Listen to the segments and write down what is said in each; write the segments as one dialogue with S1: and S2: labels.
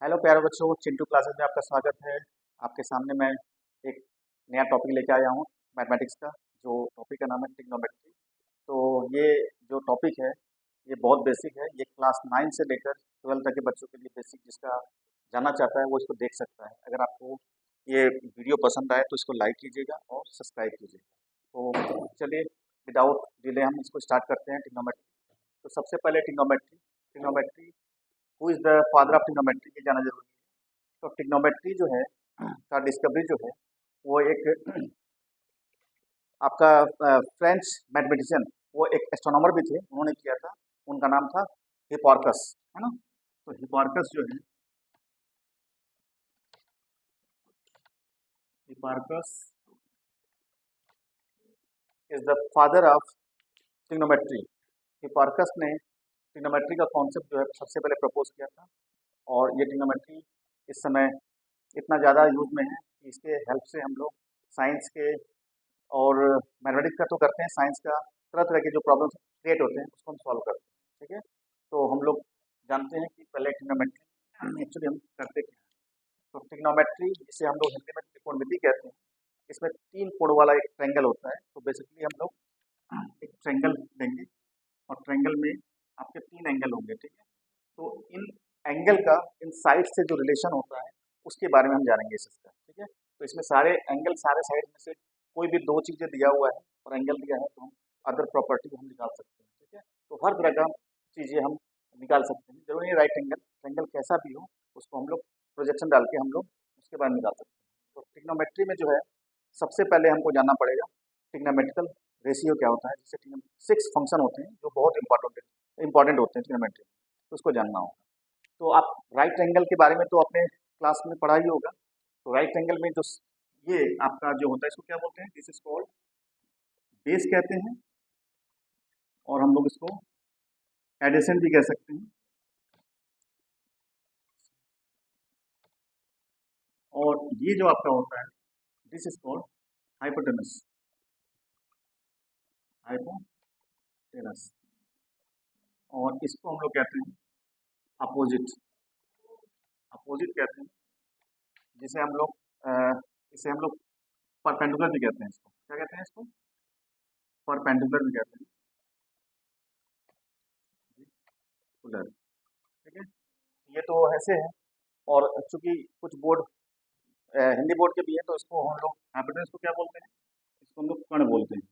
S1: Hello प्यारे बच्चों, Chintu classes में आपका स्वागत है। आपके सामने मैं एक नया टॉपिक लेके आया हूँ मैथमेटिक्स का। जो टॉपिक का नाम है ट्रिग्नोमेट्री। तो ये जो टॉपिक है ये बहुत बेसिक है। ये क्लास 9 से लेकर 12 तक के बच्चों के लिए बेसिक, जिसका जानना चाहता है वो इसको देख सकता है। अगर आपको ये वीडियो पसंद आए तो इसको लाइक कीजिएगा और सब्सक्राइब कीजिएगा। तो चलिए विदाउट डिले हम इसको स्टार्ट करते हैं ट्रिग्नोमेट्री। तो सबसे पहले trigonometry trigonometry who is the father of trigonometry, ये जाना जरूरी है। तो ट्रिग्नोमेट्री जो है का डिस्कवरी जो है वो एक आपका फ्रेंच मैथमेटिशियन, वो एक एस्ट्रोनॉमर भी थे, उन्होंने किया था। उनका नाम था हिपार्कस, है ना। तो हिपार्कस जो है, Hipparchus is the father of trigonometry. Hipparchus ने ट्रिग्नोमेट्री का कॉन्सेप्ट जो है सबसे पहले प्रपोज किया था। और ये ट्रिग्नोमेट्री इस समय इतना ज़्यादा यूज में है कि इसके हेल्प से हम लोग साइंस के और मैथमेटिक्स का तो करते हैं, साइंस का तरह तरह के जो प्रॉब्लम्स क्रिएट होते हैं उसको हम सॉल्व करते हैं। ठीक है, तो हम लोग जानते हैं कि पहले ट्रिग्नोमेट्री एक्चुअली हम करते क्या हैं। तो ट्रिग्नोमेट्री, जिसे हम लोग हिंदी में त्रिकोणमिति कहते हैं, इसमें 3 कोण वाला एक ट्रायंगल होता है। तो बेसिकली हम लोग एक ट्रायंगल लेंगे और ट्रायंगल में आपके 3 एंगल होंगे। ठीक है, तो इन एंगल का इन साइड से जो रिलेशन होता है उसके बारे में हम जानेंगे इसका। ठीक है, तो इसमें सारे एंगल, सारे साइड में से कोई भी 2 चीज़ें दिया हुआ है और एंगल दिया है तो हम अदर प्रॉपर्टी हम निकाल सकते हैं। ठीक है, तो हर तरह का चीज़ें हम निकाल सकते हैं, जरूरी नहीं राइट एंगल, एंगल कैसा भी हो उसको हम लोग प्रोजेक्शन डाल के हम लोग उसके बारे में निकाल सकते हैं। तो ट्रिग्नोमेट्री में जो है सबसे पहले हमको जानना पड़ेगा ट्रिग्नोमेट्रिकल रेशियो क्या होता है। जैसे 6 फंक्शन होते हैं जो बहुत इंपॉर्टेंट होते हैं ट्रिग्नोमेट्री में, तो उसको जानना होगा। तो आप राइट एंगल के बारे में तो अपने क्लास में पढ़ा ही होगा। तो राइट एंगल में जो ये आपका जो होता है इसको क्या बोलते हैं, दिस इज कॉल्ड बेस कहते हैं, और हम लोग इसको एडिशन भी कह सकते हैं। और ये जो आपका होता है this is called hypotenuse, hypotenuse. और इसको हम लोग कहते हैं अपोजिट, अपोजिट कहते हैं। जिसे हम लोग इसे हम लोग परपेंडिकुलर भी कहते हैं। इसको क्या कहते हैं, इसको परपेंडिकुलर भी कहते हैं, परपेंडिकुलर। ठीक है, ये तो ऐसे है। और चूंकि कुछ बोर्ड हिंदी बोर्ड के भी है तो इसको हम लोग हाइपोटेनस को क्या बोलते हैं, इसको हम लोग कर्ण बोलते हैं।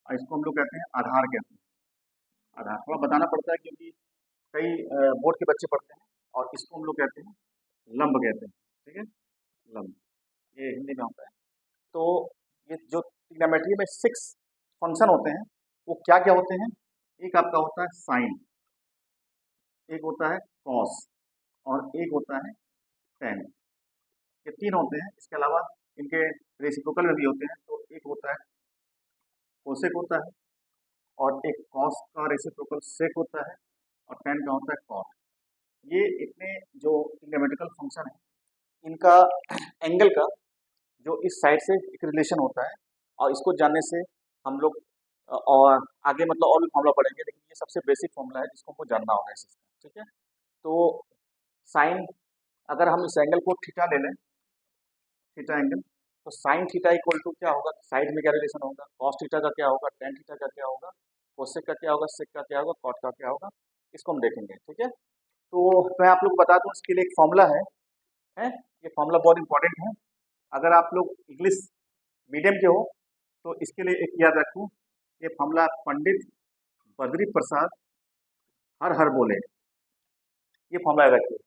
S1: और इसको हम लोग कहते हैं आधार कहते हैं। आधार थोड़ा बताना पड़ता है क्योंकि कई बोर्ड के बच्चे पढ़ते हैं। और इसको हम लोग कहते हैं लंब कहते हैं। ठीक है, लंब, ये हिंदी में होता है। तो ये जो ट्रिग्नोमेट्री में 6 फंक्शन होते हैं वो क्या क्या होते हैं। एक आपका होता है साइन, एक होता है कॉस, और एक होता है टेन। ये 3 होते हैं। इसके अलावा इनके रेसिप्रोकल में भी होते हैं। तो एक होता है कोसेक होता है, और एक कॉस का रेसिप्रोकल सेक होता है, और टेन का होता है कॉट। ये इतने जो ट्रिग्नोमेट्रिकल फंक्शन है इनका एंगल का जो इस साइड से एक रिलेशन होता है। और इसको जानने से हम लोग और आगे मतलब और भी फॉर्मूला पढ़ेंगे, लेकिन ये सबसे बेसिक फॉर्मूला है जिसको हमको जानना होगा इसका। ठीक है, तो साइन, अगर हम इस एंगल को थीटा ले लें, थीटा एंगल, तो साइन थीटा इक्वल टू क्या होगा, साइड में क्या रिलेशन होगा, कॉस थीटा का क्या होगा, टेन थीटा का क्या होगा, कोसेक का क्या होगा, सेक का क्या होगा, कॉट का क्या होगा, इसको हम देखेंगे। ठीक है, तो मैं आप लोग को बता दूं इसके लिए एक फॉर्मूला है। ये फॉर्मूला बहुत इंपॉर्टेंट है। अगर आप लोग इंग्लिश मीडियम के हो तो इसके लिए एक याद रखूं, ये फॉर्मूला पंडित बद्री प्रसाद हर हर बोले, ये फॉर्मूला याद रखिए।